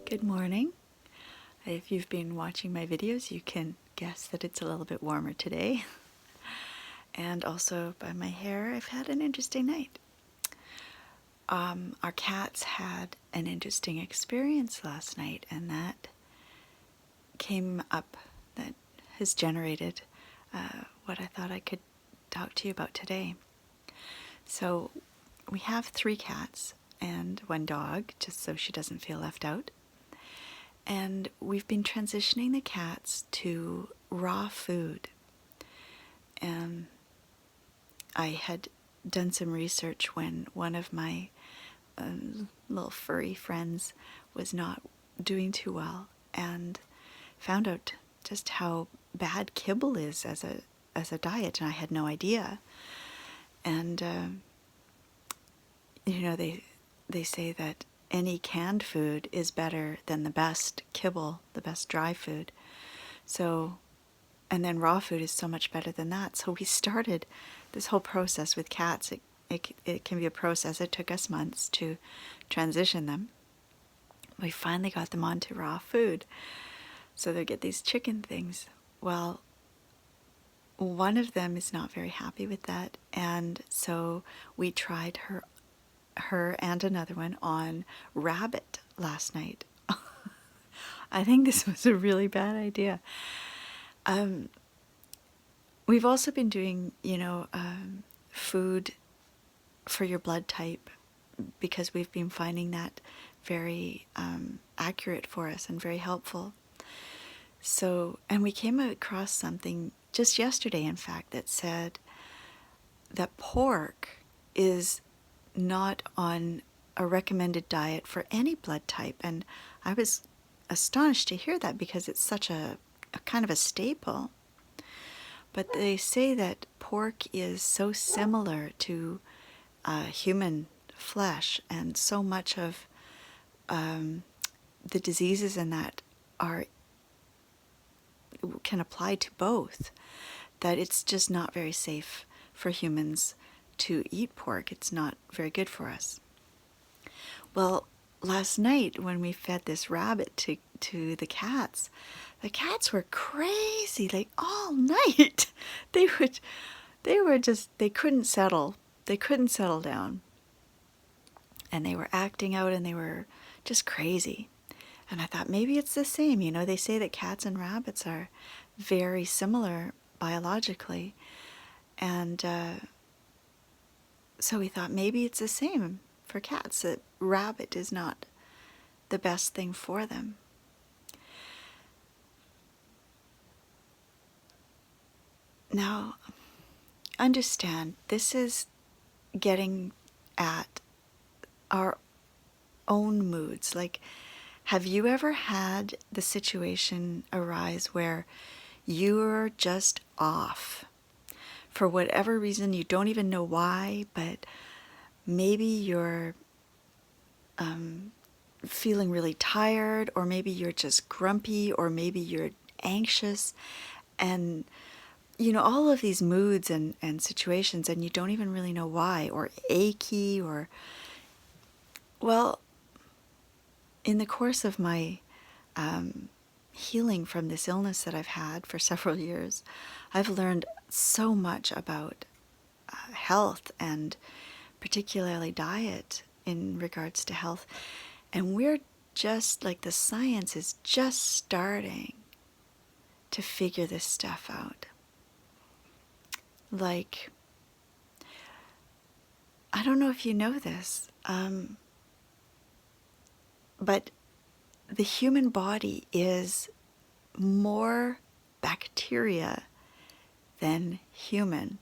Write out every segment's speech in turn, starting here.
Good morning. If you've been watching my videos, you can guess that it's a little bit warmer today. And also by my hair, I've had an interesting night. Our cats had an interesting experience last night, and that came up, that has generated what I thought I could talk to you about today. So we have 3 cats and 1 dog, just so she doesn't feel left out. And we've been transitioning the cats to raw food. And I had done some research when one of my little furry friends was not doing too well, and found out just how bad kibble is as a diet, and I had no idea. And they say that any canned food is better than the best kibble, the best dry food. So, and then raw food is so much better than that. So we started this whole process with cats. It can be a process. It took us months to transition them. We finally got them onto raw food. So they get these chicken things. Well, one of them is not very happy with that. And so we tried her and another one on rabbit last night. I think this was a really bad idea. We've also been doing, food for your blood type, because we've been finding that very accurate for us and very helpful. So, and we came across something just yesterday, in fact, that said that pork is not on a recommended diet for any blood type. And I was astonished to hear that, because it's such a kind of a staple. But they say that pork is so similar to human flesh, and so much of the diseases in that can apply to both, that it's just not very safe for humans to eat pork. It's not very good for us. Well, last night when we fed this rabbit to the cats were crazy, like all night. They couldn't settle. They couldn't settle down. And they were acting out, and they were just crazy. And I thought, maybe it's the same. They say that cats and rabbits are very similar biologically. And so we thought maybe it's the same for cats, that rabbit is not the best thing for them. Now, understand, this is getting at our own moods. Like, have you ever had the situation arise where you're just off? For whatever reason, you don't even know why, but maybe you're feeling really tired, or maybe you're just grumpy, or maybe you're anxious, and all of these moods and situations, and you don't even really know why, or achy, or, well, in the course of my healing from this illness that I've had for several years, I've learned so much about health, and particularly diet in regards to health. And we're just like, the science is just starting to figure this stuff out. Like, I don't know if you know this, but the human body is more bacteria than human.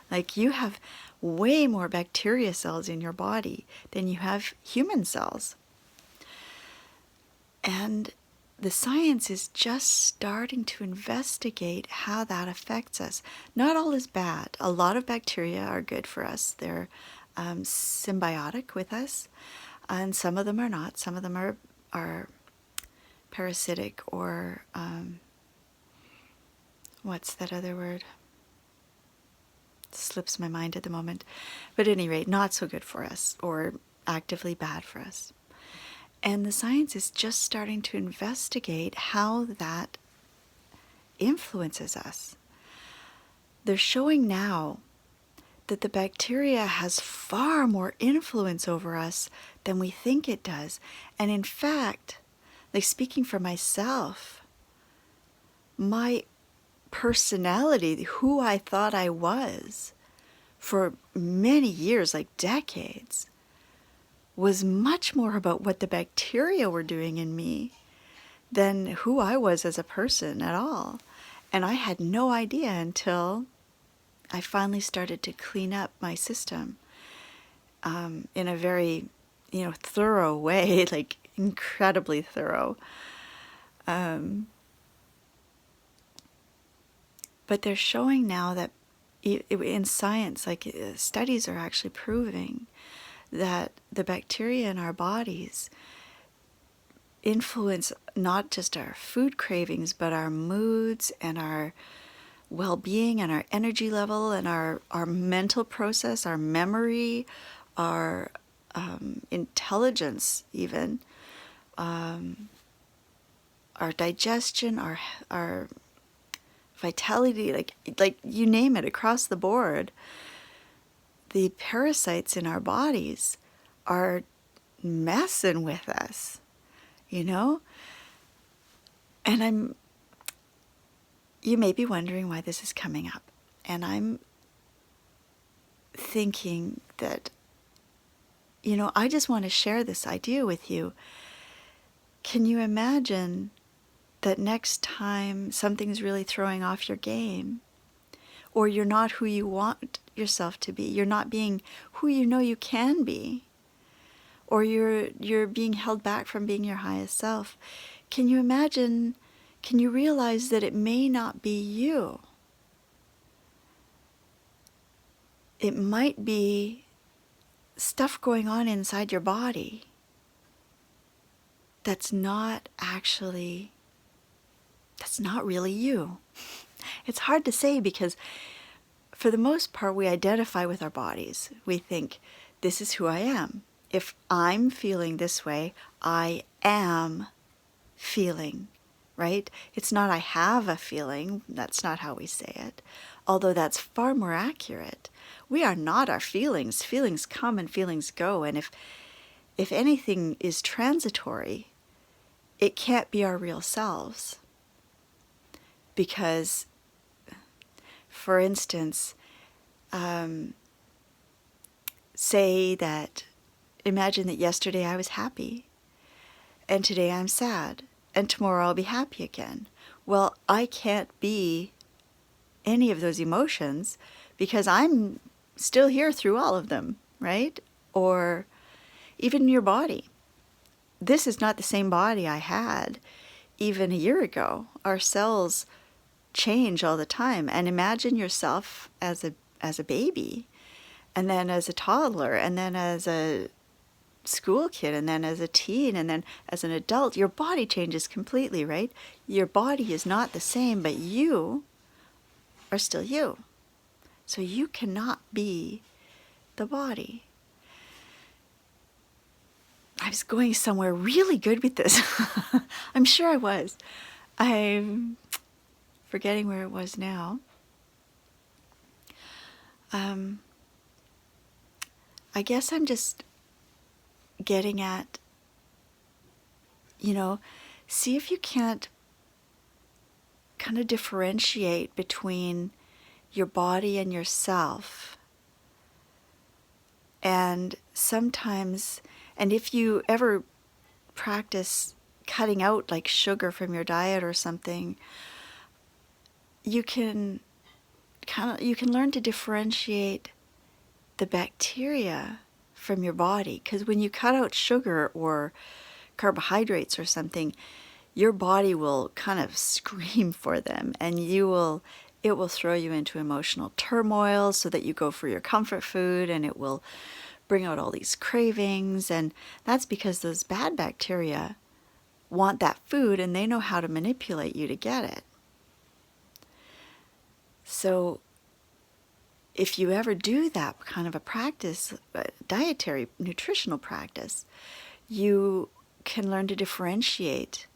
Like, you have way more bacteria cells in your body than you have human cells. And the science is just starting to investigate how that affects us. Not all is bad. A lot of bacteria are good for us. They're symbiotic with us. And some of them are not. Some of them are parasitic, or what's that other word? It slips my mind at the moment. But at any rate, not so good for us, or actively bad for us. And the science is just starting to investigate how that influences us. They're showing now that the bacteria has far more influence over us than we think it does. And in fact, like speaking for myself, my personality, who I thought I was for many years, like decades, was much more about what the bacteria were doing in me than who I was as a person at all. And I had no idea until I finally started to clean up my system in a very, thorough way, like incredibly thorough. But they're showing now that in science, like studies are actually proving that the bacteria in our bodies influence not just our food cravings, but our moods and our well-being and our energy level and our mental process, our memory, our intelligence even, our digestion, our vitality, like you name it, across the board. The parasites in our bodies are messing with us, And you may be wondering why this is coming up. And I'm thinking that, I just want to share this idea with you. Can you imagine that next time something's really throwing off your game, or you're not who you want yourself to be, you're not being who you know you can be, or you're being held back from being your highest self, can you realize that it may not be you? It might be stuff going on inside your body that's not really you. It's hard to say because for the most part we identify with our bodies. We think, this is who I am. If I'm feeling this way, I am feeling, right? It's not I have a feeling. That's not how we say it. Although that's far more accurate. We are not our feelings. Feelings come and feelings go. And if anything is transitory, it can't be our real selves. Because, for instance, imagine that yesterday I was happy, and today I'm sad, and tomorrow I'll be happy again. Well, I can't be any of those emotions because I'm still here through all of them, right? Or even your body. This is not the same body I had even a year ago. Our cells change all the time. And imagine yourself as a baby, and then as a toddler, and then as a school kid, and then as a teen, and then as an adult. Your body changes completely, right? Your body is not the same, but you are still you. So you cannot be the body. I was going somewhere really good with this. I'm sure I was. I'm forgetting where it was now. I guess I'm just getting at, see if you can't kind of differentiate between your body and yourself. And sometimes, and if you ever practice cutting out like sugar from your diet or something, you can learn to differentiate the bacteria from your body. Because when you cut out sugar or carbohydrates or something, your body will kind of scream for them, and it will throw you into emotional turmoil so that you go for your comfort food, and it will bring out all these cravings. And that's because those bad bacteria want that food, and they know how to manipulate you to get it. So if you ever do that kind of a practice, dietary, nutritional practice, you can learn to differentiate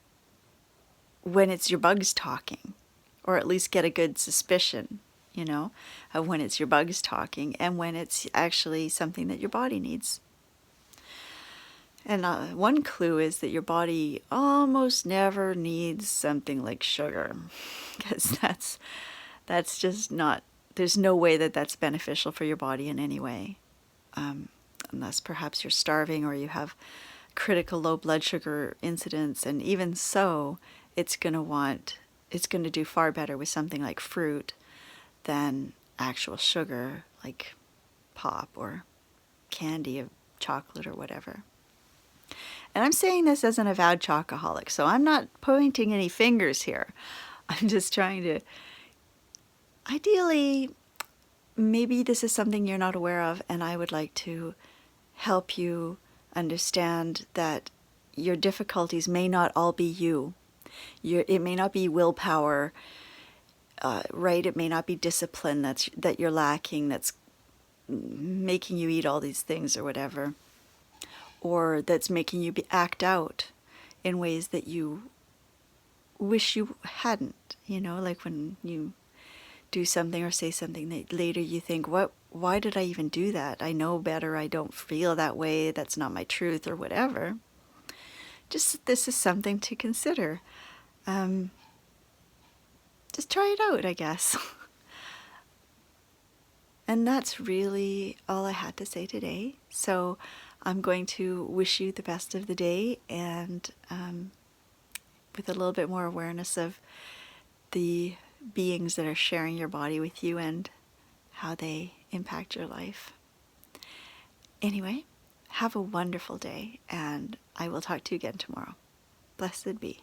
when it's your bugs talking, or at least get a good suspicion, of when it's your bugs talking and when it's actually something that your body needs. And one clue is that your body almost never needs something like sugar, because that's just not, there's no way that that's beneficial for your body in any way, unless perhaps you're starving or you have critical low blood sugar incidents. And even so, it's going to do far better with something like fruit than actual sugar like pop or candy of chocolate or whatever. And I'm saying this as an avowed chocoholic, so I'm not pointing any fingers here. I'm just trying to, ideally, maybe this is something you're not aware of, and I would like to help you understand that your difficulties may not all be you. It may not be willpower, right? It may not be discipline that you're lacking, that's making you eat all these things or whatever, or that's making you act out in ways that you wish you hadn't, like when you do something or say something that later you think, why did I even do that? I know better, I don't feel that way, that's not my truth or whatever. Just, this is something to consider. Just try it out, I guess. And that's really all I had to say today. So I'm going to wish you the best of the day, and with a little bit more awareness of the beings that are sharing your body with you and how they impact your life. Anyway, have a wonderful day, and I will talk to you again tomorrow. Blessed be.